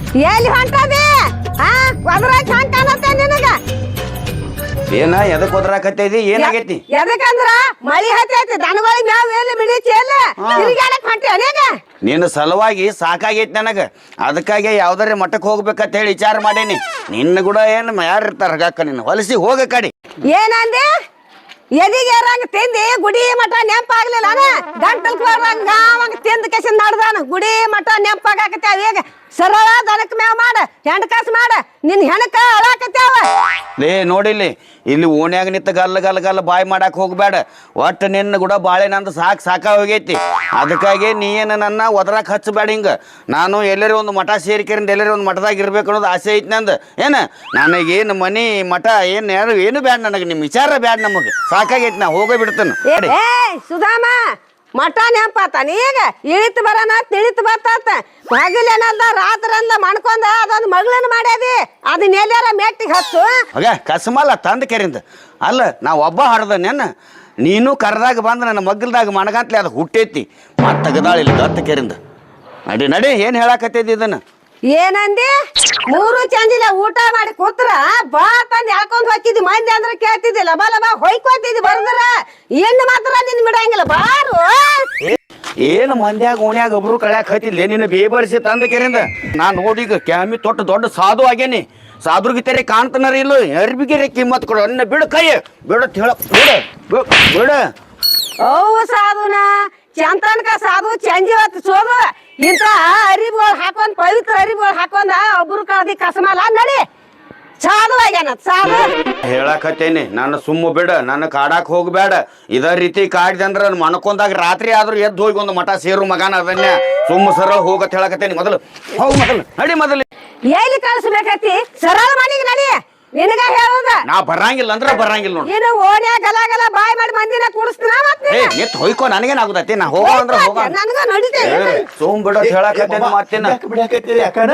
ಎಲ್ಲಿ ಹೊಂಟದಿ ಒದ್ರಾಗ ಹಂಗ ಕಾಣತ್ತೆ ನಿನಗ ಏನ ಎದಕ್ ಒದರಾಕತ್ತೈತಿ ಏನಾಗೈತಿ ಎದಕ್ಕಂದ್ರ ಮಳಿ ಹತ್ತೈತಿ ದನಗಳಿಗೆ ಮೇವ್ ಎಲ್ಲಿ ಮಿಡಿಚಿ ಎಲ್ಲ ತಿರುಗಾಡಕ್ ಹೊಂಟಿ ಅನೇಗ ನಿನ್ನ ಸಲುವಾಗಿ ಸಾಕಾಗೈತಿ ನನಗ ಅದಕ್ಕಾಗಿ ಯಾವ್ದಾರ ಮಠಕ್ಕೆ ಹೋಗ್ಬೇಕಂತ ಹೇಳಿ ವಿಚಾರ ಮಾಡೇನಿ ನಿನ್ನ ಕೂಡ ಏನ್ ಯಾರು ಇರ್ತಾರ ಹಗಾಕ ನಿನ್ನ ಹೊಲಸಿ ಹೋಗ ಕಡಿ ಏನಂದೆ ಎದಿಗೆ ಏರಂಗ ತಿಂದಿ ಗುಡಿ ಮಠ ನೆಂಪಾಗ್ಲಿಲ್ಲ ಗಂಟಲ್ ಗಾವಂಗ ತಿಂದ ಕೆಸ ನಡ್ದಾನ ಗುಡಿ ಮಠ ನೆಂಪಾಗತ್ತೇವ ಈಗ ಸರಳ ದನಕ್ ಮೇವ್ ಮಾಡ ಹೆಣ್ಕಾಸ್ ಮಾಡ ನಿನ್ ಹೆಣಕ ಅಳಾಕತ್ಯಾವ ಲೇ ನೋಡಿಲ್ಲಿ ಇಲ್ಲಿ ಓಣ್ಯಾಗ ನಿಂತ ಗಲ್ಲ ಬಾಯ್ ಮಾಡಕ್ ಹೋಗ್ಬೇಡ ಒಟ್ಟು ನಿನ್ನ ಕೂಡ ಬಾಳೆ ನಂದು ಸಾಕ ಹೋಗೈತಿ ಅದಕ್ಕಾಗಿ ನೀ ಏನು ನನ್ನ ಒದರಾಕ್ ಹಚ್ಚಬೇಡ ಹಿಂಗ ನಾನು ಎಲ್ಲರೂ ಒಂದು ಮಠ ಸೇರಿಕೆರಿಂದ ಎಲ್ಲರೂ ಒಂದು ಮಠದಾಗ ಇರ್ಬೇಕು ಅನ್ನೋದು ಆಸೆ ಐತಿ ನಂದು ಏನು ನನಗೇನು ಮನಿ ಮಠ ಏನು ಯಾರು ಏನು ಬ್ಯಾಡ ನನಗೆ ನಿಮ್ಮ ವಿಚಾರ ಬ್ಯಾಡ ನಮಗೆ ಸಾಕಾಗೈತಿ ನಾ ಹೋಗೇ ಬಿಡ್ತೇನೆ ಏ ಸುಧಾಮ ಮಠ ನೆಂಪಾತಾನ ಈಗ ಇಳಿತು ಬರೋಣ ತಿಳಿತು ಬರ್ತಾತ ಹಗಲೇನಲ್ದ ರಾತ್ರಂದ ಮಣ್ಕೊಂಡ ಅದೊಂದು ಮಗಳನ್ನ ಮಾಡ್ಯಾದಿ ಅದನ್ನ ಎಲ್ಲಾರ ಮೇಟ್ಟಿಗೆ ಹಚ್ಚು ಹಾಗ ಕಸಮಲ್ಲ ತಂದ ಕೆರಿಂದ ಅಲ್ಲ ನಾ ಒಬ್ಬ ಹಾಡ್ದನೇನ ನೀನು ಕರ್ದಾಗ ಬಂದು ನನ್ನ ಮಗ್ಗಲ್ದಾಗ ಮಣಗಂತ್ಲೆ ಅದು ಹುಟ್ಟೈತಿ ಮತ್ತೆ ತೆಗದಾಳಿಲ್ಲ ಗತ್ತ ಕೆರಿಂದ ನಡಿ ಏನು ಹೇಳಾಕತ್ತೈತಿ ಇದನ್ನು ಏನಂದಿ ಮೂರು ಚಂದಿಲ್ಲ ಊಟ ಮಾಡಿ ಕೂತ್ರ ಬಾ ತಂದ್ ಯಾಕೊಂಡ್ ಹೋಗಿದ್ದಿ ಮಂದಿ ಅಂದ್ರೆ ಕೇಳ್ತಿದ್ದಿ ಲಬ ಹೊಯ್ಕೊಂತಿದ್ದಿ ಬರ್ದ್ರ ಇನ್ನು ಮಾತ್ರ ನಿನ್ ಬಿಡಂಗಿಲ್ಲ ಬಾರು ಏನು ಮಂದ್ಯಾಗ ಓಣ್ಯಾಗ ಒಬ್ರು ಕಳ್ಯಾಕ ಹತ್ತಿಲ್ಲ ನಿನ್ನ ಬೇಬರ್ಸಿ ತಂದ ಕೆರಿಂದ ನಾ ನೋಡಿ ಈಗ ಕ್ಯಾಮಿ ತೊಟ್ಟು ದೊಡ್ಡ ಸಾಧು ಆಗೇನಿ ಸಾಧುಗಿತ್ತರೆ ಕಾಣ್ತನಾರ ಇಲ್ಲ ಅರ್ಬಿಗೆ ಕಿಮ್ಮತ್ ಕೊಡು ಅನ್ನ ಬಿಡು ಕೈ ಬಿಡತ್ ಹೇಳ ಬಿಡ ಅವು ಸಾಧುನ ಚಂತನಕ ಸಾಧು ಚಂಜಿ ಹೊತ್ತು ಸೋದು ಇಂತ ಅರಿಬುಗಳು ಹಾಕೊಂಡ್ ಪವಿತ್ರ ಅರಿಬುಗಳು ಹಾಕೊಂಡ ಒಬ್ರು ಕಳ್ದಿ ಕಸಮಲ್ಲ ನಡಿ ಸಾಧು ಆಗ್ಯಾನ ಸಾಧು ಹೇಳಕತ್ತೇನಿ ನಾನು ಸುಮ್ಮ ಬಿಡ ನನ್ನ ಕಾಡಾಕ್ ಹೋಗ್ಬೇಡ ಇದ ರೀತಿ ಕಾಡ್ದೆ ಅಂದ್ರ ಮಣ್ಕೊಂದಾಗ ರಾತ್ರಿ ಆದ್ರೂ ಎದ್ದು ಹೋಗಿ ಒಂದು ಮಠ ಸೇರು ಮಗನ ಅದನ್ನೇ ಸುಮ್ಮ ಸರಳ ಹೋಗತ್ ಹೇಳಕತ್ತೇನಿ ಮೊದಲು ಹೋಗ್ ಮೊದಲು ನಡಿ ಮೊದಲು ಎಲ್ಲಿ ಕಳ್ಸ್ಬೇಕತಿ ಸರಳ ಮನೆಗೆ ನಡಿ ನಿನಗ ಹೇಳುದ ನಾ ಬರಂಗಿಲ್ಲ ಅಂದ್ರ ಬರಂಗಿಲ್ಲ ನೋಡಿ ನೀನು ಓಣ್ಯಾ ಗಲ ಬಾಯ್ ಮಾಡಿ ಮಂದಿನ ಕೂಡಿಸ್ತೀನ ಏ ನಿತ್ ಹೋಯ್ಕೋ ನನಗೇನಾಗುದತಿ ನಾ ಹೋಗ ಅಂದ್ರ ಹೋಗ ನನಗ ನಡಿತೆ ಸುಮ್ ಬಿಡ ಹೇಳಕತ್ತೇನಿ ಮತ್ತೇನ ಬಿಡಾಕತ್ತೀರಿ ಯಾಕಣ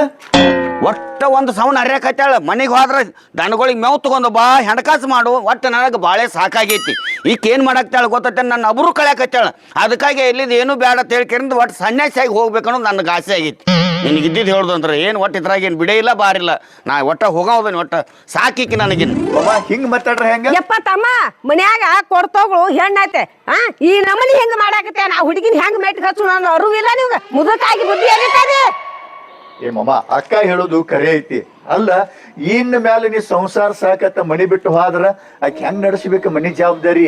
ಒಟ್ಟ ಒಂದು ಸೌಂಡ್ ಅರ್ಯಾಕತ್ತಾಳ ಮನೆಗೆ ಹೋದ್ರ ದನಗಳಿಗೆ ಮೇವ್ ತಗೊಂಡು ಬಾ ಹೆಣಕಾಸು ಮಾಡು ಒಟ್ಟು ನನಗೆ ಬಾಳೆ ಸಾಕಾಗೈತಿ ಈಕ ಏನ್ ಮಾಡಾಕ್ತಾಳ ಗೊತ್ತೈತೆ ನನ್ನ ಒಬ್ರು ಕಳ್ಯಾಕತ್ತಾಳ ಅದಕ್ಕಾಗಿ ಎಲ್ಲಿದ್ ಏನು ಬೇಡ ಅಂತ ಹೇಳ್ಕರಿಂದ ಒಟ್ಟು ಸನ್ಯಾಸಿಯಾಗಿ ಹೋಗ್ಬೇಕು ಅನ್ನೋದು ನನಗೆ ಆಸೆ ಆಗೈತಿ ನಿನಗೆ ಇದ್ದಿದ್ದು ಹೇಳ್ದು ಅಂದ್ರೆ ಏನು ಒಟ್ಟು ಇದ್ರಾಗ ಏನು ಬಿಡೇ ಇಲ್ಲ ಬಾರಿಲ್ಲ ನಾ ಒಟ್ಟ ಹೋಗೋದನ್ ಒಟ್ಟ ಸಾಕಿಕ್ಕಿ ನನಗಿನ್ ಹಿಂಗ್ ಮಾತಾಡ್ರ ಹೆಂಗ ಯಪ್ಪ ತಮ್ಮ ಮನ್ಯಾಗ ಕೊಡ್ತೋಗಳು ಹೆಣ್ಣೈತೆ ಈ ನಮನಿ ಹೆಂಗ್ ಮಾಡಾಕತ್ತೆ ನಾ ಹುಡುಗಿನ ಹೆಂಗ್ ಮೇಟಿಗೆ ಹಚ್ಚು ನಾನು ಅರಿವಿಲ್ಲ ನಿಮ್ಗೆ ಮುದುಕಾಗಿ ಬುದ್ಧಿ ಎಲ್ಲಿರ್ತದೆ ಏ ಮಮ್ಮ ಅಕ್ಕ ಹೇಳೋದು ಕರೆ ಐತಿ ಅಲ್ಲ ಇನ್ ಮ್ಯಾಲ ನೀ ಸಂಸಾರ ಸಾಕತ್ತ ಮನಿ ಬಿಟ್ಟು ಹೋದ್ರ ಆಕೆ ಹೆಂಗ್ ನಡೆಸ್ಬೇಕು ಮನಿ ಜವಾಬ್ದಾರಿ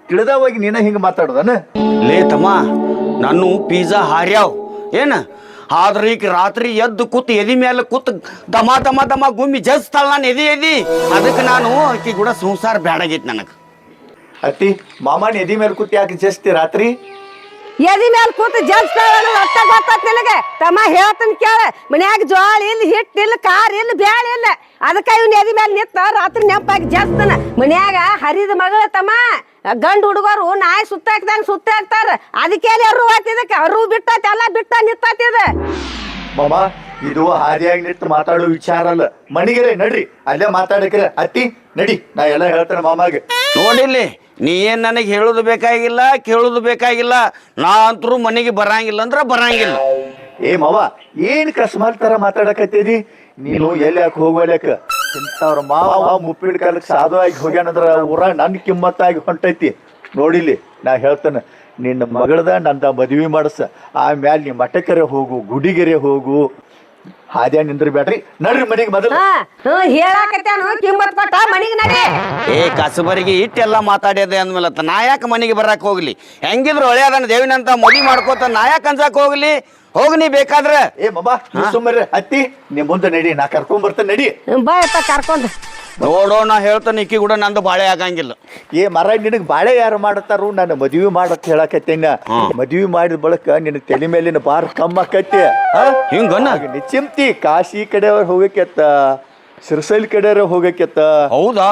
ತಿಳಿದವಾಗಿ ನೀನ ಹಿಂಗ ಮಾತಾಡೋದನ ಲೇ ತಮ್ಮ ನಾನು ಪಿಜ್ಜಾ ಹಾರ್ಯಾವ್ ಏನ ಆದ್ರೆ ಈಗ ರಾತ್ರಿ ಎದ್ದು ಕೂತು ಎದಿ ಮೇಲೆ ಕೂತು ದಮ ಗುಮ್ಮಿ ಜಸ್ತಾಳ ನಾನು ಎದಿ ಅದಕ್ಕೆ ನಾನು ಆಕಿ ಕೂಡ ಸಂಸಾರ ಬ್ಯಾಡಾಗೈತಿ ನನಗೆ ಅತ್ತಿ ಮಾಮನ್ ಎದಿ ಮೇಲೆ ಕೂತಿ ಯಾಕೆ ಜಸ್ತಿ ರಾತ್ರಿ ಎದಿ ಮೇಲೆ ಕೂತು ಜಲ್ಸ್ತಾಳ ಅಷ್ಟ ಗೊತ್ತಾತ್ ನಿನಗೆ ತಮ್ಮ ಹೇಳ್ತನ್ ಕೇಳ ಮನ್ಯಾಗ ಜೋಳ ಇಲ್ಲ ಹಿಟ್ಟು ಇಲ್ಲ ಕಾರ್ ಇಲ್ಲ ಬ್ಯಾಳ ಇಲ್ಲ ಅದಕ್ಕ ಇವ್ನ ಎದಿ ಮೇಲೆ ನಿತ್ತ ರಾತ್ರಿ ನೆಂಪಾಗಿ ಜಲ್ಸ್ತಾನ ಮನ್ಯಾಗ ಹರಿದ ಮಗಳ ತಮ್ಮ ಗಂಡು ಹುಡುಗರು ನಾಯಿ ಸುತ್ತಾಕ್ದಂಗ ಸುತ್ತಾಕ್ತಾರ ಅದಕ್ಕೆ ಅರು ಆತಿದಕ್ಕೆ ಅರು ಬಿಟ್ಟೈತಿ ಎಲ್ಲ ಬಿಟ್ಟ ನಿತ್ತೈತಿದ ಮಾಮ ಇದು ಹಾದಿಯಾಗಿ ನಿಂತು ಮಾತಾಡೋ ವಿಚಾರ ಅಲ್ಲ ಮನಿಗೆರೆ ನಡ್ರಿ ಅಲ್ಲೇ ಮಾತಾಡಕ್ರೆ ಅತ್ತಿ ನಡಿ ನಾ ಎಲ್ಲ ಹೇಳ್ತೇನೆ ಮಾಮಾಗೆ ನೋಡಿಲ್ಲಿ ನೀ ಏನ್ ನನಗೆ ಹೇಳುದು ಬೇಕಾಗಿಲ್ಲ ಕೇಳುದು ಬೇಕಾಗಿಲ್ಲ ನಾ ಅಂತರೂ ಮನೆಗೆ ಬರಂಗಿಲ್ಲ ಅಂದ್ರ ಬರಂಗಿಲ್ಲ ಏ ಮಾವ ಏನ್ ಕಸ್ಮಾಲ್ ತರ ಮಾತಾಡಕತ್ತೀರಿ ನೀನು ಎಲ್ಲಿ ಯಾಕೆ ಹೋಗ್ಬೇಕ ಇಂಥವ್ರ ಮಾವ ಮುಪ್ಪಿನ ಕಾಲಕ್ಕೆ ಸಾಧು ಆಗಿ ಹೋಗ್ಯಾನಂದ್ರ ಊರ ನನ್ ಕಿಮ್ಮತ್ತಾಗಿ ಹೊಂಟೈತಿ ನೋಡಿಲಿ ನಾ ಹೇಳ್ತೇನೆ ನಿನ್ನ ಮಗಳದ ನಂದ ಮದ್ವಿ ಮಾಡಸ ಆಮ್ಯಾಲ ನೀ ಮಠಕೆರೆ ಹೋಗು ಗುಡಿಗೆರೆ ಹೋಗು ಹಾದ್ಯಾ ನಿಂದ್ರಿ ಬ್ಯಾಡ್ರಿ ನಡ್ರಿ ಮನಿಗೆ ಮೊದಲು ಹೇಳಾಕತ್ತಾನು ಕಿಮ್ಮತ್ ಕೊಟ್ಟ ಮನಿಗೆ ನಡಿ ಏ ಕಸಬರಿಗೆ ಇಟ್ಟೆಲ್ಲ ಮಾತಾಡ್ಯದೆ ಅಂದ್ಮೇಲೆ ನಾ ಯಾಕೆ ಮನೆಗೆ ಬರಕ್ ಹೋಗ್ಲಿ ಹೆಂಗಿದ್ರು ಒಳ್ಳೆಯದನ್ನ ದೇವಿನಂತ ಮದುವೆ ಮಾಡ್ಕೋತ ನಾ ಯಾಕೆ ಅನ್ಸಕ್ ಹೋಗ್ಲಿ ಹೋಗಿ ನೀ ಬೇಕಾದ್ರ ಏ ಮಮ್ಮ ಸುಮ್ಮನೆ ಅತ್ತಿ ನೀ ಮುಂದೆ ನಡಿ ನಾ ಕರ್ಕೊಂಡ್ ಬರ್ತೇನೆ ನಡಿ ಬಾಯಪ್ಪ ಕರ್ಕೊಂಡ್ ನೋಡೋ ನಾ ಹೇಳ್ತಾನೆ ಇಕ್ಕಿ ಕೂಡ ನಂದು ಬಾಳೆ ಆಗಂಗಿಲ್ಲ ಏ ಮರ ನಿನಗ್ ಬಾಳೆ ಯಾರು ಮಾಡತ್ತಾರು ನಾನು ಮದ್ವಿ ಮಾಡತ್ ಹೇಳಕತ್ತೇನ ಮದ್ವಿ ಮಾಡಿದ ಬಳಕ ನಿನ್ ತಲೆ ಮೇಲಿನ ಬಾರ್ ಕಮ್ಮ ಆಕೈತಿ ಹಿಂಗನ್ನ ಚಿಂತಿ ಕಾಶಿ ಕಡೆಯವ್ರು ಹೋಗಕ್ಕೆತ್ತ ಸಿರ್ಸೈಲ್ ಕಡೆಯವ್ರ ಹೋಗಕ್ಕೆತ್ತ ಹೌದಾ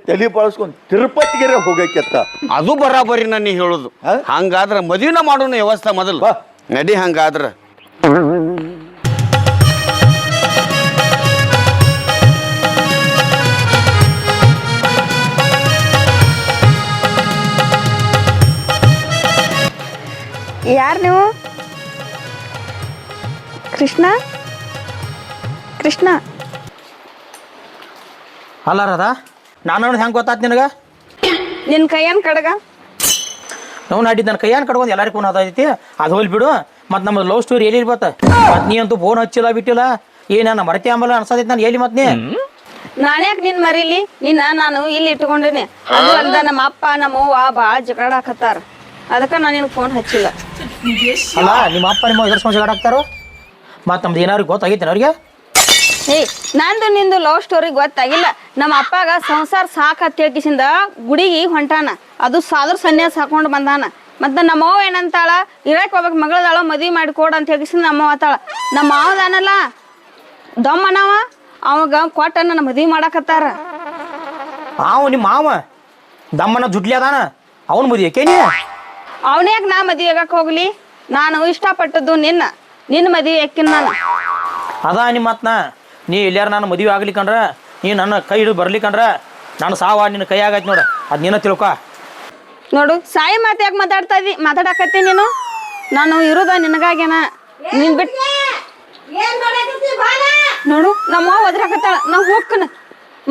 ತಲೆ ಬಳಸ್ಕೊಂಡ್ ತಿರುಪತಿಗೆರೆ ಹೋಗಕ್ಕೆತ್ತ ಅದು ಬರಾಬರಿ ನೀ ಹೇಳುದು ಹಂಗಾದ್ರ ಮದ್ವಿನ ಮಾಡೋಣ ವ್ಯವಸ್ಥೆ ಮೊದಲು ನಡಿ ಹಂಗಾದ್ರ ಯಾರು ನೀವು ಕೃಷ್ಣ ಕೃಷ್ಣ. ಅಲ್ಲ ರಾಧ, ನಾನು ಹೆಂಗೆ ಗೊತ್ತಾತ್ ನಿನಗೆ? ನಿನ್ ಕೈಯನ್ ಕಡಗ ನಾವು ನಾಡಿದ್ದು ನನ್ನ ಕೈಯಾನ ಕಡ್ಕೊಂಡು ಎಲ್ಲರಿಗೂ ಫೋನ್ ಅದೈತಿ, ಅದು ಹೋಗ್ಲಿ ಬಿಡು. ಮತ್ತು ನಮ್ಮ ಲವ್ ಸ್ಟೋರಿ ಎಲ್ಲಿ ಇರ್ಬತ್ತ? ಮತ್ತು ನೀ ಅಂತೂ ಫೋನ್ ಹಚ್ಚಿಲ್ಲ ಬಿಟ್ಟಿಲ್ಲ, ನನ್ನ ಮರತಿ ಆಂಬಲ್ಲ ಅನ್ಸತೈತಿ. ನಾನು ಎಲ್ಲಿ ಮತ್ತೆ ನೀ ನಾನ್ಯಾಕ್ ನಿನ್ ಮರೀಲಿ? ನಾನು ಇಲ್ಲಿ ಇಟ್ಕೊಂಡಿನಿ. ಅದು ಅಲ್ದ ನಮ್ಮ ಅಪ್ಪ ನಮ್ಮ ಅವ್ವ ಭಾಳ ಜಗಳಾಡಕತ್ತಾರ, ಅದಕ್ಕೆ ನಾನು ನಿನ್ ಫೋನ್ ಹಚ್ಚಿಲ್ಲ. ಅಲ್ಲ ನಿಮ್ಮ ಅಪ್ಪ ನಿಮ್ಮ ಎದುರು ಸಂಜೆ ಆಗ್ತಾರೋ? ಮತ್ತು ನಮ್ದು ಏನಾದ್ರು ಗೊತ್ತಾಗೈತೆ ಅವ್ರಿಗೆ? ನಂದು ನಿಂದು ಲವ್ ಸ್ಟೋರಿ ಗೊತ್ತಾಗಿಲ್ಲ. ನಮ್ಮ ಅಪ್ಪಗ ಸಂಸಾರ ಸಾಕ ತಿಳ್ಕಿಸಿಂದ ಗುಡಿಗೆ ಹೊಂಟಾನ, ಅದು ಸಾದ್ರ ಸನ್ಯಾಸ ಹಾಕೊಂಡು ಬಂದಾನ. ಮತ್ತು ನಮ್ಮ ಅವ್ವ ಏನಂತಾಳ, ಇರಕ್ಕೆ ಹೋಗ್ಬೇಕು ಮಗಳದಾಳ, ಮದುವೆ ಮಾಡಿ ಕೊಡ ಅಂತ ಹೇಳ್ಕಿಸಿಂದ ನಮ್ಮ ಅವ್ವ ಆತಾಳ. ನಮ್ಮ ಮಾವದಾನಲ್ಲ ದಮ್ಮನವ, ಅವಾಗ ಕೊಟ್ಟ ನನ್ನ ಮದುವೆ ಮಾಡಾಕತ್ತಾರ. ನಿಮ್ಮ ಮಾವ ದಮ್ಮನ ಜುಡ್ಲಿ ಅದಾನ, ಅವನ ಮದುವೆ ಕೇಳಿ ಅವನ್ಯಾಕ ನಾ ಮದುವೆ ಆಗಕ್ಕೆ ಹೋಗ್ಲಿ? ನಾನು ಇಷ್ಟಪಟ್ಟದ್ದು ನಿನ್ನ ಮದುವೆ ಯಾಕಿನ್ ನಾನು. ಅದ ನಿಮ್ಮ ಮಾತನ್ನ ನೀ ಎಲ್ಲಾರು ನಾನು ಮದುವೆ ಆಗ್ಲಿಕ್ಕಂದ್ರೆ ನೀ ನನ್ನ ಕೈ ಹಿಡಿದು ಬರ್ಲಿಕ್ಕಂದ್ರೆ ನಾನು ಸಾವ ನಿನ್ನ ಕೈ ಆಗೈತೆ ನೋಡು, ಅದು ನೀನ ತಿಳ್ಕೊ. ನೋಡು ಸಾಯಿ ಮಾತು ಯಾಕೆ ಮಾತಾಡಕತ್ತಿ ನೀನು? ನಾನು ಇರೋದ ನಿನಗಾಗೇನ, ನೀನ್ ಬಿಟ್ಟು ನೋಡು ನಮ್ಮ ಅವ್ವ ಒದ್ರಾಕತ್ತಾಳ. ನಾ ಹೋಗ್ಕನ,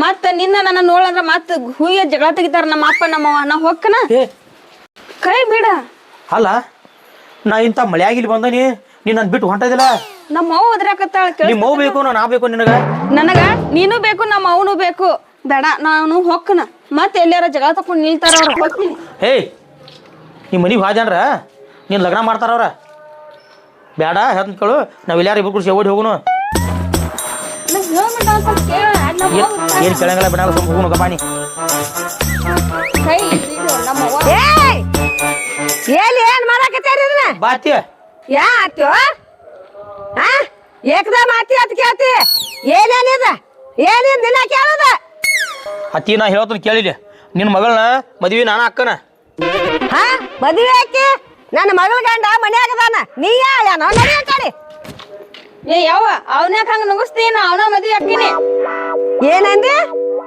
ಮತ್ತೆ ನನ್ನ ನೋಡಂದ್ರ ಮತ್ತೆ ಹೂಯ ಜಗಳ ತೆಗಿತಾರ ನಮ್ಮ ಅಪ್ಪ ನಮ್ಮವ್ವ. ನಾ ಹೋಗ್ಕನ, ಕೈ ಬಿಡ. ಅಲ್ಲ ನಾ ಇಂಥ ಮಳೆಯಾಗಿಲ್ಲಿ ಬಂದ ನೀ ನನ್ನ ಬಿಟ್ಟು ಹೊಂಟದಿಲ್ಲ. ನಮ್ಮ ಅವ್ವ ಒದ್ರಾಕತ್ತಾಳ. ನಿಮ್ಮ ಅವ್ವ ಬೇಕು ನಾ ಬೇಕು ನಿನಗ? ನನಗ ನೀನು ಬೇಕು, ನಮ್ಮ ಅವನು ಬೇಕು. ಬೇಡ ನಾನು ಹೋಗ್ಕನ, ಮತ್ತೆ ಎಲ್ಲಾರ ಜಗಳ ತಕೊಂಡು ನಿಲ್ತಾರ ಅವ್ರು. ಹೋಗ್ತೀನಿ. ನಿಮ್ಮ ಮನೆಗೆ ಹಾಜಾನ್ರ ನೀನು ಲಗ್ನ ಮಾಡ್ತಾರವ್ರ. ಬೇಡ ಹೇಳ್ಕಳು, ನಾವು ಎಲ್ಲಾರು ಇಬ್ಬರು ಕೂಡಿಸಿ ಓಡಿ ಹೋಗುನು. ಏನು ಕೇಳಂಗಿಲ್ಲ ಬಿಡಲ್ಲ, ಸ್ವಲ್ಪ ಹೋಗುನು ಗಪಾನಿ. ಏನ್ ಮಾಡಾಕತ್ತೀರಿ ಇದನ್ನ? ಬಾತಿ ಯಾ ಆತ್ಯೋ ಏಕದಮ್ ಆತಿ ಅಂತ ಕೇಳ್ತಿ. ಏನೇನಿದ ಏನೇನ್ ದಿನ ಕೇಳದ? ಅತ್ತಿ ನಾ ಹೇಳ್ತೀನಿ ಕೇಳಿಲ್ಲ, ನಿನ್ನ ಮಗಳನ್ನ ಮದ್ವಿ ನಾನು ಅಕ್ಕನ. ಹಾ ಮದುವೆ ಆಕಿ ನನ್ನ ಮಗಳ ಗಂಡ ಮನ್ಯಾಗದಾನ, ನೀ ಯಾನ ನಡಿಯ ಕಡೆ. ಯಾವ ಅವನ್ಯಾಕ ಹಂಗ ನುಗ್ಸ್ತೀನ? ಅವನ ಮದ್ವೆ ಹಾಕಿನಿ. ಏನಂದಿ?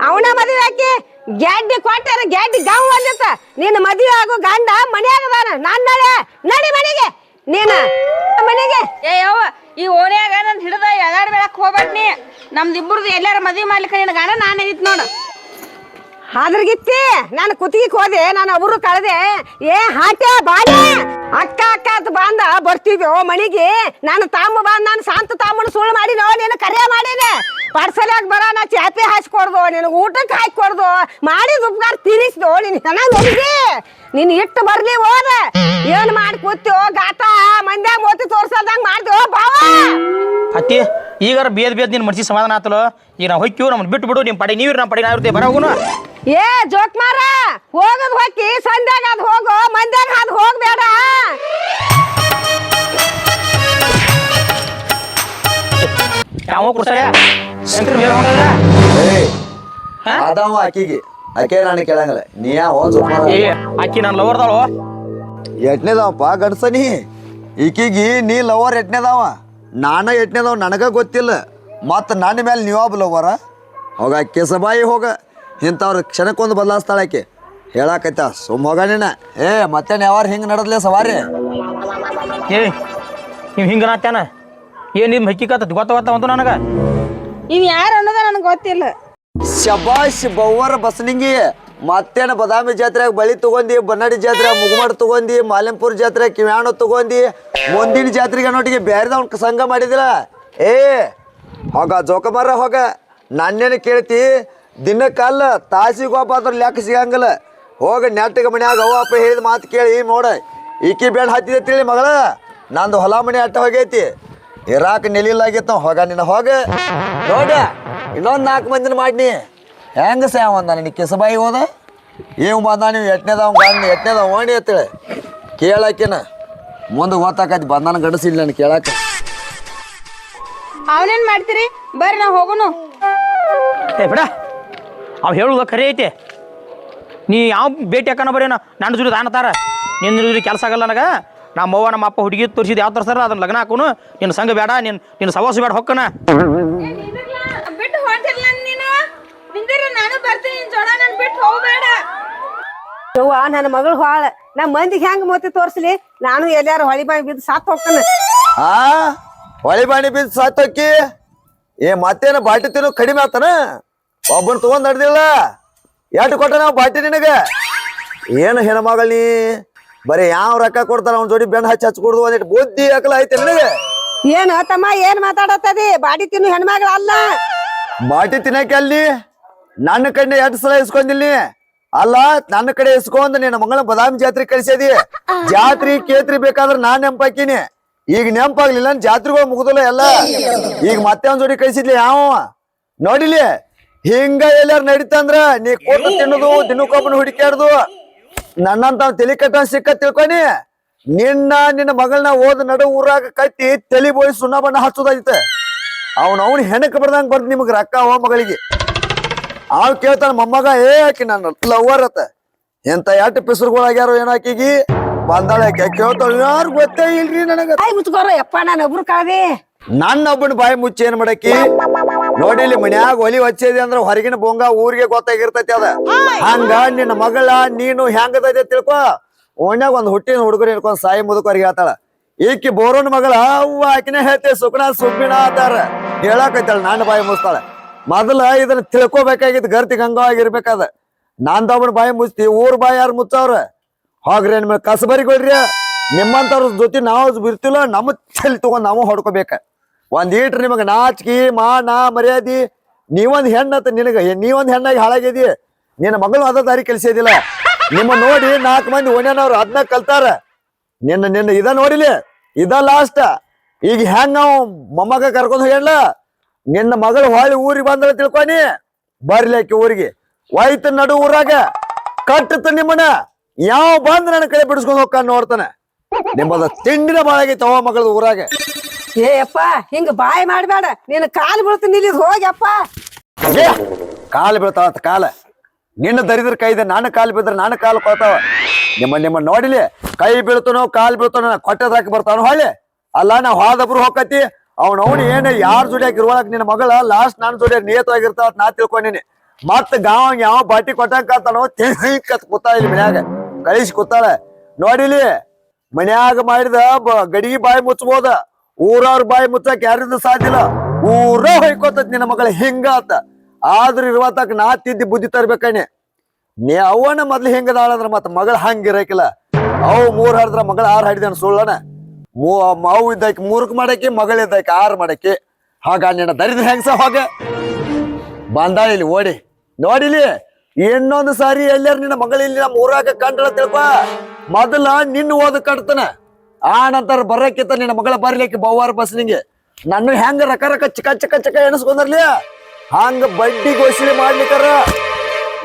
ಅವನ ಮದುವೆ ಆಕಿ ಗ್ಯಾಡ್ಡಿ ಕೊಟ್ಟಾರ, ಗ್ಯಾಡ್ಡಿ ಗಾವ್ ಬಂದಿತ್ತ. ನಿನ್ನ ಮದುವೆ ಆಗೋ ಗಂಡ ಮನ್ಯಾಗದಾನ. ನಾನ್ ನಡಿ ಮನೆಗೆ, ನೀನ ಮನೆಗೆ. ಯವ್ವ ಈ ಓಣ್ಯಾಗ ನನ್ ಹಿಡ್ದ ಎದಾಡ್ ಬೆಳಕ್ ಹೋಗ್ಬೇಡ್ನಿ. ನಮ್ದಿಬ್ಬರದು ಎಲ್ಲಾರ ಮದ್ವಿ ಮಾಡ್ಲಿಕ್ಕೆ ನಿನ್ನ ಗಂಡ ನಾನು ಇದಿತ್ ನೋಡು. ಹಾದ್ರಗಿತ್ತಿ ನಾನು ಕುತ್ತಿಗೆ ಹೋದೆ, ನಾನು ಒಬ್ರು ಕಳೆದೆ. ಹಾಟೆ ಬಾಡಿ ಅಕ್ಕ ಅಕ್ಕ ಅಂತ ಬಂದ ಬರ್ತೀವಿ ಮನಿಗೆ. ನಾನು ತಾಮ ಬಂದ್ ನಾನು ಶಾಂತ ತಾಮನ ಸುಳ್ಳು ಮಾಡಿ ನೀನು ಕರೆ ಮಾಡೇನೆ. ಪಡ್ಸಲಾಗ ಬರ ನಾ ಚಾಪೆ ಹಾಸ್ಕೊಡ್ದು, ನಿನಗೆ ಊಟಕ್ಕೆ ಹಾಕೊಡ್ದು, ಮಾಡಿದ ಉಪಕಾರ ತೀರಿಸ್ದು. ನೀನು ಚೆನ್ನಾಗಿ ಹೋಗಿ ನೀನು ಇಟ್ಟು ಬರ್ಲಿ ಹೋದ. ಏನ್ ಮಾಡಿ ಕೂತ್ಯೋ ಗಾಟ ಮಂದ್ಯಾಗ ಮೋತಿ ತೋರ್ಸಲ್ದಂಗ ಮಾಡ್ದೋ ಬಾವ. ಅತ್ತಿ ಈಗಾರ ಬೇದ್ ನಿನ್ನ ಮನ್ಸಿಗೆ ಸಮಾಧಾನ ಆತಲೋ? ಈಗ ನಾವು ಹೊಕ್ಕಿವು, ನಮ್ಮನ್ನು ಬಿಟ್ಟು ಬಿಡು. ನಿಮ್ಮ ಪಡಿ ನೀರು ನಮ್ಮ ಪಡಿ ನಾವಿರ್ತೇವೆ, ಬರ ಹೋಗುನು. ಜೋಕ್ ಮಾರ ಹೋಗದ್ ಹೊಕ್ಕಿ ಸಂಧ್ಯಾಗ ಅದ್ ಹೋಗೋ, ಮಂದ್ಯಾಗ ಅದ್ ಹೋಗ್ಬೇಡ. ಯಾವ ಕೊಡ್ತಾರೆ ಅದಾವ ಆಕಿಗೆ, ಆಕೆ ನಾನು ಕೇಳಂಗಿಲ್ಲ. ನೀ ಆಕಿ ನಾನು ಲವರ್ದಾಳು. ಎಟ್ನೇದವಪ್ಪ ಗಡ್ಸನಿ ಈಕಿಗಿ ನೀ ಲವರ್ ಎಟ್ನೇದವ, ನಾನ ಎಟ್ನೇದವ ನನಗ ಗೊತ್ತಿಲ್ಲ. ಮತ್ತು ನನ್ನ ಮೇಲೆ ನೀವಾಬ್ ಲವರ? ಹೋಗ ಕೆಸಬಾಯಿ ಹೋಗ, ಇಂಥವ್ರ ಕ್ಷಣಕ್ಕೊಂದು ಬದಲಾಯಿಸ್ತಾಳೆ ಆಕೆ. ಹೇಳಾಕೈತ ಸುಮ್ಮ ಹೋಗ ನೀನ. ಮತ್ತೇನು ಯಾವಾರ ಹಿಂಗೆ ನಡದ್ಲೆ ಸವಾರಿ? ನೀವು ಹಿಂಗೆ ನಾತ್ಯಾನ ಏನು ನಿಮ್ಮ ಹಕ್ಕಿಕತ್ತ ಗೊತ್ತಾಗತ್ತವಂತು ನನಗೆ. ಇವ್ ಯಾರು ಅನ್ನೋದ ನನಗೆ ಗೊತ್ತಿಲ್ಲ. ಶಬಾಷ್ ಬವ್ವರ ಬಸನಿಂಗಿ. ಮತ್ತೇನು ಬದಾಮಿ ಜಾತ್ರೆಗೆ ಬಳಿ ತಗೊಂಡಿ, ಬನ್ನಡಿ ಜಾತ್ರೆ ಮುಗುಮಡ್ ತಗೊಂಡಿ, ಮಾಲಿಂಪುರ ಜಾತ್ರೆ ಕಿವ್ಯಾಣ ತಗೊಂಡಿ, ಮುಂದಿನ ಜಾತ್ರೆಗೆ ಅನ್ನೋಟಿಗೆ ಬೇರೆದವ್ನ ಸಂಘ ಮಾಡಿದಿಲ್ಲ. ಹೋಗ ಜೋಕಮಾರ ಹೋಗ. ನನ್ನೇನು ಕೇಳ್ತಿ? ದಿನಕ್ಕಲ್ಲ ತಾಸಿಗೊಬ್ಬ ಅದ್ರ ಲೆಕ್ಕ ಸಿಗಂಗಿಲ್ಲ. ಹೋಗ ನೆಟ್ಟಿಗೆ ಮನ್ಯಾಗ ಅವ್ವ ಅಪ್ಪ ಹೇಳಿದ ಮಾತು ಕೇಳಿ ನೋಡ. ಈಕಿ ಬೇಡ ಹತ್ತಿದೆ ತಿಳಿ ಮಗಳ, ನಂದು ಹೊಲ ಮನೆ ಅಟ್ಟ ಹೋಗೈತಿ, ಇರಾಕ ನೆಲಿಲಾಗಿತ್ತು. ಹೋಗ ನಿನ್ನ ಹೋಗ ನೋಡ. ಇನ್ನೊಂದು 4 ಮಂದಿನ ಮಾಡಿನಿ. ಹೆಂಗ ಸಾವಂದ ನಿನ್ನ ಕೆಸಬಾಯಿ ಹೋದ? ಇವ್ ಬಂದ ನೀವು ಎಟ್ನೇದವ್ ಗಂಡ ಎಟ್ನೇದವ್ ಓಣಿ ಅಂತೇಳಿ ಕೇಳಾಕಿನ ಮುಂದೆ ಗೊತ್ತಾಕೈತಿ. ಬಂದಾನ ಗಡಸಿಲ್ಲ ನಾನು ಕೇಳಾಕ. ಅವನೇನ್ ಮಾಡ್ತೀರಿ? ಬರ್ರಿ ನಾವು ಹೋಗುನು. ಬಿಡ, ಅವ್ ಹೇಳುದ ಖರೆ ಐತಿ. ನೀ ಯಾವ ಭೇಟಿ ಹಾಕನ ಬರೇನ ನನ್ನ ಜೋಡಿ ಅನ್ನತಾರ. ನಿನ್ನ ಜೋಡಿ ಕೆಲಸ ಆಗಲ್ಲ ನನಗೆ. ನಮ್ಮವ್ವ ನಮ್ಮ ಅಪ್ಪ ಹುಡುಗಿ ತೋರಿಸಿದ ಯಾವ ತೋರ್ಸಾರ ಅದನ್ನ ಲಗ್ನ ಹಾಕೋನು. ನಿನ್ನ ಸಂಘ ಬೇಡ, ನಿನ್ನ ಸವಾಸು ಬೇಡ, ಹೊಕ್ಕನ ಬಿಟ್ಟು ಹೊಂಟಿಲ್ಲ ನೀನು. ನಿಂದಿರ ನಾನು ಬರ್ತೀನಿ ನಿನ್ ಜೋಡ, ನನ್ ಬಿಟ್ಟು ಹೋಗ್ಬೇಡ. ಯವ್ವ ನನ್ನ ಮಗಳು ಹಾಳ. ನಮ್ಮ ಮಂದಿಗೆ ಹೆಂಗ್ ಮೋತಿ ತೋರ್ಸ್ಲಿ? ನಾನು ಎಲ್ಲಾರು ಹೊಳಿ ಬಾಯಿ ಬಿದ್ದು ಸಾತ್ ಹೋಗ್ತಾನ. ಹೊಳಿ ಬಾಣಿ ಬಿದ್ದು ಸಾತೋಕಿ ಮತ್ತೇನ ಬಾಟಿ ತಿನ್ನೋ ಕಡಿಮೆ ಆತನ ಒಬ್ಬನ್ ತಗೊಂಡ್ ನಡ್ದಿಲ್ಲ ಎಷ್ಟು ಕೊಟ್ಟ ನಾವು ಬಾಟಿ ನಿನಗ ಏನು ಹೆಣ್ಮಗಳ್ ನೀ ಬರೀ ಯಾವ ರೊಕ್ಕ ಕೊಡ್ತಾರ ಅವ್ನ ಜೋಡಿ ಬೆನ್ ಹಚ್ಚಿ ಹಚ್ಕೊಡ್ದು ಒಂದಿಟ್ಟು ಬುದ್ಧಿ ಅಕಲ ಐತೆ ನಿನಗೆ ಏನು ತಮ್ಮ ಏನ್ ಮಾತಾಡತ್ತದಿ ಬಾಡಿ ತಿನ್ನು ಹೆಣ್ಮಗಳ ಅಲ್ಲ ಬಾಟಿ ತಿನ್ನಕ್ಕೆ ಅಲ್ಲಿ ನನ್ನ ಕಡೆ 2 ಸಲ ಇಸ್ಕೊಂಡಿಲ್ ನೀ ಅಲ್ಲ ನನ್ನ ಕಡೆ ಇಸ್ಕೊಂಡ್ ನಿನ್ನ ಮಗಳ ಬದಾಮಿ ಜಾತ್ರೆ ಕಳಿಸಿದಿ ಜಾತ್ರಿ ಕೇತ್ರಿ ಬೇಕಾದ್ರೆ ನಾನ್ ನೆಂಪಾಕಿನಿ ಈಗ ನೆಂಪಾಗ್ಲಿಲ್ಲ ಜಾತ್ರೆಗಳು ಮುಗಿದಲ್ಲ ಎಲ್ಲ ಈಗ ಮತ್ತೆ ಒಂದ್ ಜೋಡಿ ಕಳಿಸಿದ್ಲಿ ಯಾವ ನೋಡಿಲಿ ಹಿಂಗ ಎಲ್ಲಾರು ನಡೀತಂದ್ರ ನೀ ಕೊಟ್ಟು ತಿನ್ನೋದು ದಿನಕ್ಕೊಬ್ಬನ ಹುಡುಕ್ಯಾಡ್ದು ನನ್ನಂತ ತಲೆ ಕಟ್ಟ ಸಿಕ್ಕ ತಿಳ್ಕೊನಿ ನಿನ್ನ ಮಗಳನ್ನ ಓದ್ ನಡು ಊರಾಗ ಕಟ್ಟಿ ತಲಿ ಬೋಯಿ ಸುಣ್ಣ ಬಣ್ಣ ಹಚ್ಚೋದೈತೆ ಅವ್ನ ಹೆಣಕ್ ಬರ್ದಂಗ ಬರ್ದ್ ನಿಮಗ್ ರೊಕ್ಕ ಅವ ಮಗಳಿಗೆ ಅವ್ ಕೇಳ್ತಾನ ಮೊಮ್ಮಗ ಆಕಿ ನನ್ನ ಲವರ್ ಅತ್ತ ಎಂತ 8 ಪಿಸರುಗಳಾಗ್ಯಾರೋ ಏನೋ ಆಕಿಗಿ ಬಂದಾಳ ಆಕೆ ಕೇಳ್ತಾಳ ಯಾರು ಗೊತ್ತೇ ಇಲ್ರಿ ನನಗ ಬಾಯಿ ಮುಚ್ಕೋರ ಯಪ್ಪ ನಾನು ಒಬ್ರು ಕಳ್ದಿ ನನ್ನೊಬ್ಬನ ಬಾಯಿ ಮುಚ್ಚಿ ಏನ್ ಮಾಡಕಿ ನೋಡಿಲಿ ಮನ್ಯಾಗ ಒಲಿ ಹಚ್ಚಿದಿ ಅಂದ್ರ ಹೊರಗಿನ ಬೊಂಗ ಊರಿಗೆ ಗೊತ್ತಾಗಿರ್ತೈತಿ ಅದ ಹಂಗ ನಿನ್ನ ಮಗಳ ನೀನು ಹೆಂಗದೈತೆ ತಿಳ್ಕೊ ಓಣ್ಯಾಗ ಒಂದ್ ಹುಟ್ಟಿನ ಹುಡುಗರು ಇಟ್ಕೊಂಡ್ ಸಾಯಿ ಮುದುಕರಿಗೆ ಹೇಳ್ತಾಳ ಈಕಿ ಬೋರೋನ್ ಮಗಳ ಅವ್ವ ಆಕಿನೇ ಹೇಳ್ತೇವೆ ಸುಖಣ ಸುಬ್ಬಿಣ ಅಂತಾರ ಹೇಳಕೈತಾಳ ನಾನು ಬಾಯಿ ಮುಚ್ತಾಳ ಮೊದಲ ಇದನ್ನ ತಿಳ್ಕೊಬೇಕಾಗಿತ್ತು ಗರ್ತಿ ಗಂಗವಾಗಿರ್ಬೇಕಾದ ನಾನ್ದೊಬ್ಬನ ಬಾಯಿ ಮುಚ್ತಿ ಊರ್ ಬಾಯಿ ಯಾರು ಮುಚ್ಚವ್ರ ಹೋಗ್ರಿ ನಿಮ್ ಕಸಬರಿಗೊಳ್ರಿ ನಿಮ್ಮಂತವ್ರ ಜೊತೆ ನಾವು ಬಿರ್ತಿಲ್ಲ ನಮ್ಮ ತಲೆ ತಗೊಂಡ್ ನಾವು ಹೊಡ್ಕೋಬೇಕ ಒಂದ್ ಈಟ್ರಿ ನಿಮಗ ನಾಚಿಕೆ ಮಾನ ಮರ್ಯಾದಿ ನೀವೊಂದ್ ಹೆಣ್ಣತ್ತ ನೀವೊಂದ್ ಹೆಣ್ಣಾಗಿ ಹಾಳಾಗಿದಿ ನಿನ್ನ ಮಗಳು ಅದ ದಾರಿ ಕೆಲ್ಸಿದಿಲ್ಲ ನಿಮ್ಮ ನೋಡಿ 4 ಮಂದಿ ಓಣ್ಯಾನವ್ರು ಅದನ್ನ ಕಲ್ತಾರ ನಿನ್ನ ಇದ ನೋಡಿಲಿ ಇದ ಲಾಸ್ಟ್ ಈಗ ಹೆಂಗ್ ನಾವು ಮೊಮ್ಮಗ ಕರ್ಕೊಂಡ್ ಹೋಗ್ಯಾಳ ನಿನ್ನ ಮಗಳು ಹೊಳ್ಳಿ ಊರಿಗೆ ಬಂದ್ರ ತಿಳ್ಕೊನಿ ಬರ್ಲಿಕ್ಕೆ ಊರಿಗೆ ಒಯ್ತ ನಡು ಊರಾಗ ಕಟ್ಟತ ನಿಮ್ಮನ ಯಾವ ಬಂದ್ ನನ್ನ ಕಡೆ ಬಿಡಿಸ್ಕೊಂಡ್ ಹೋಗ್ಕ ನೋಡ್ತಾನೆ ನಿಮ್ಮದ ತಿಂಡಿನ ಬಾಳಾಗೈತೆ ಅವ ಮಗಳದ ಊರಾಗ ಏಯಪ್ಪ ಹಿಂಗ ಬಾಯಿ ಮಾಡ್ಬೇಡ ನೀನ್ ಕಾಲ್ ಬೀಳ್ತೀನಿ ಇಲ್ಲಿ ಹೋಗ್ಯಪ್ಪ ಕಾಲು ಬೀಳ್ತಾವ ಕಾಲ ನಿನ್ನ ದರಿದ್ರ ಕೈದೆ ನಾನು ಕಾಲು ಬಿದ್ರೆ ನಾನು ಕಾಲು ಕೊಡ್ತಾವ ನಿಮ್ಮ ನೋಡಿಲಿ ಕೈ ಬೀಳ್ತಾನೋ ಕಾಲ್ ಬೀಳ್ತಾನೋ ಕೊಟ್ಟದಾಕಿ ಬರ್ತಾನೋ ಹೊಳ್ಳಿ ಅಲ್ಲ ನಾ ಹೋದಬ್ರು ಹೋಗತಿ ಅವ್ನು ಏನ ಯಾರ ಜೋಡಿಯಾಗಿ ಇರುವಾಗ ನಿನ್ನ ಮಗಳ ಲಾಸ್ಟ್ ನಾನು ಜೋಡಿಯಾಗಿ ನಿಯತವಾಗಿರ್ತಾವ ನಾ ತಿಳ್ಕೊಂಡಿನಿ ಮತ್ತ ಗಾವ ಯಾವ ಬಾಟಿ ಕೊಟ್ಟಾಕತ್ತಾನೋ ಕತ್ ಕೂತಾಳ ಇಲ್ಲಿ ಮನ್ಯಾಗ ಕಳಿಸಿ ಕೂತಾಳ ನೋಡಿಲಿ ಮನ್ಯಾಗ ಮಾಡಿದ ಗಡಿಗೆ ಬಾಯಿ ಮುಚ್ಚಬೋದ ಊರವ್ರ ಬಾಯಿ ಮುಚ್ಚಕ್ ಯಾರಿಂದ ಸಾಧ್ಯಲ್ಲ ಊರ ಹೊಯ್ಕೋತತ್ ನಿನ್ನ ಮಗಳ ಹಿಂಗ ಆತ ಆದ್ರ ಇರುವತ್ತಕ್ ನಾ ತಿದ್ದಿ ಬುದ್ಧಿ ತರ್ಬೇಕಣ್ಣೆ ನೀ ಅವನ ಮೊದ್ಲು ಹೆಂಗದಾಳಂದ್ರ ಮತ್ತ ಮಗಳ ಹಂಗಿರಕಿಲ್ಲ ಅವು 3 ಹಾಡಿದ್ರ ಮಗಳ 6 ಹಾಡಿದನ್ ಸುಳ್ಳನ ಅವು ಇದ್ದಾಕಿ 3ಕ್ ಮಾಡಕ್ಕೆ ಮಗಳ ಇದ್ದಾಕಿ 6 ಮಾಡಕ್ಕೆ ಹಾಗ ನಿನ್ನ ದರಿದ್ರ ಹೆಂಗಸ ಹೋಗ ಬಂದಾಳ ಇಲ್ಲಿ ಓಡಿ ನೋಡಿಲಿ ಇನ್ನೊಂದು ಸಾರಿ ಎಲ್ಲಾರ ನಿನ್ನ ಮಗಳ ಇಲ್ಲಿ ನಮ್ಮ ಊರಾಗ ಕಂಡಳ ತಿಳ್ಕೊ ಮೊದಲ ನಿನ್ನ ಓದ ಕಟ್ತಾನ ಆ ನಂತರ ಬರಕ್ಕಿತ್ತ ನಿನ್ನ ಮಗಳ ಬರ್ಲಿಕ್ಕೆ ಬವ್ವಾರ ಬಸ್ ನಿಂಗೆ ನನ್ನ ಹೆಂಗ ರಕ ಚಿಕ್ಕ ಎಣಸ್ಕೊಂಡರ್ಲಿ ಹಂಗ ಬಡ್ಡಿ ಘೋಷಣೆ ಮಾಡ್ಲಿಕ್ಕಾರ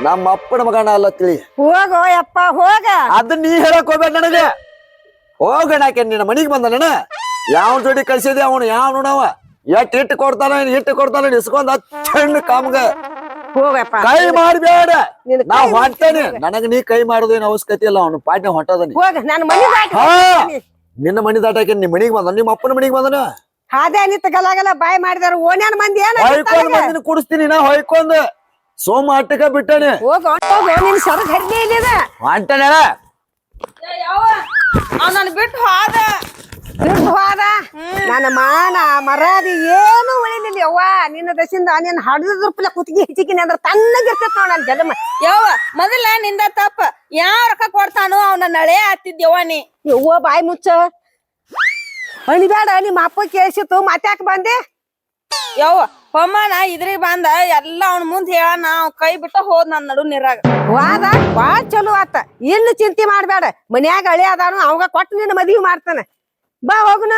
ನಮ್ಮ ಅಪ್ಪನ ಮಗನ ಅಲ್ಲ ತಿಳಿ ಹೋಗೋ ಯಪ್ಪ ಹೋಗ ಅದನ್ನ ನೀ ಹೇಳಕ್ ಹೋಗ್ಬೇಡ ನನಗೆ ಹೋಗಣಾಕೆ ನಿನ್ನ ಮನಿಗ್ ಬಂದನ ಯಾವ ಜೋಡಿ ಕಳ್ಸಿದೆ ಅವನು ಯಾವ ನೋಡವ ಇಟ್ಟು ಕೊಡ್ತಾನ ಇಸ್ಕೊಂಡ್ ಹಚ್ಚಣ್ಣ ಕಾಮ್ಗ ಹೋಗಪ್ಪ ಕೈ ಮಾಡ್ಬೇಡ ನಾ ಹೊಂಟೇನೆ ನನಗ ನೀ ಕೈ ಮಾಡೋದೇನು ಅವಶ್ಯಕತೆ ಇಲ್ಲ ಅವನು ಪಾಟ್ನೆ ಹೊಂಟದನಿ ಹೋಗ ನನ್ನ ಮನೆ ಹಾ ನಿನ್ನ ಮನಿ ದಾಟಾಕೆ ನಿಮ್ ಮನಿಗ್ ಬಂದ ನಿಮ್ಮ ಅಪ್ಪನ ಮನಿಗ್ ಬಂದನ ಹಾದೆ ನಿಂತ ಗಲಾಗಲ ಬಾಯಿ ಮಾಡಿದಾರ ಓಣ್ಯಾನ ಮಂದಿ ಏನ ಹೊಯ್ಕೊಂಡ್ ಮಂದಿನ ಕುಡಿಸ್ತೀನಿ ನಾ ಹೊಯ್ಕೊಂಡ್ ಸೋಮ ಅಟ್ಟಕ ಬಿಟ್ಟಾನೆ ಹೋಗೋ ನಿನ್ ಸರಗ್ ಹರಿದೇ ಇಲ್ಲಿದ ಹೊಂಟನೆ ಅವನನ್ನ ಬಿಟ್ಟು ಹೋದ ಹೋದ ನನ್ನ ಮಾನ ಮರ್ಯಾದಿ ಏನು ಉಳಿಲಿಲ್ಲ ಅವ್ವ ನಿನ್ನ ದಶಿಂದ ನೀನ್ ಹಡದ್ರಪ್ಪಲ ಕುತ್ತಿಗೆ ಹಿಚಿಕಿನಿ ಅಂದ್ರ ತಣ್ಣಗಿರ್ತೈತ ನೋಡ ನನ್ ಜನ್ಮ ಯವ್ವ ಮೊದಲ ನಿಂದ ತಪ್ಪ ಯಾವ ರೊಕ್ಕ ಕೊಡ್ತಾನೋ ಅವನ ನಳೆ ಹತ್ತಿದ್ಯವ್ವ ನೀ ಯವ್ವ ಬಾಯಿ ಮುಚ್ಚ ಅಣಿಬೇಡ ನಿಮ್ಮ ಅಪ್ಪ ಕೇಳಿಸಿತ್ತು ಮತ್ತ್ಯಾಕ ಬಂದೆ ಯವ್ವ ಹೊಮ್ಮನ ಇದ್ರಿಗೆ ಬಂದ ಎಲ್ಲ ಅವ್ನ ಮುಂದ್ ಹೇಳ ನಾವ್ ಕೈ ಬಿಟ್ಟ ಹೋದ್ ನನ್ ನಡು ನೀರಾಗ ವಾದ ಬಾಳ್ ಚಲೋ ಆತ ಇನ್ನು ಚಿಂತೆ ಮಾಡ್ಬೇಡ ಮನ್ಯಾಗ ಹಳೆ ಅದಾನು ಅವಾಗ ಕೊಟ್ಟು ನಿನ್ನ ಮದ್ವಿ ಮಾಡ್ತಾನ ಬಾ ಹೋಗುನ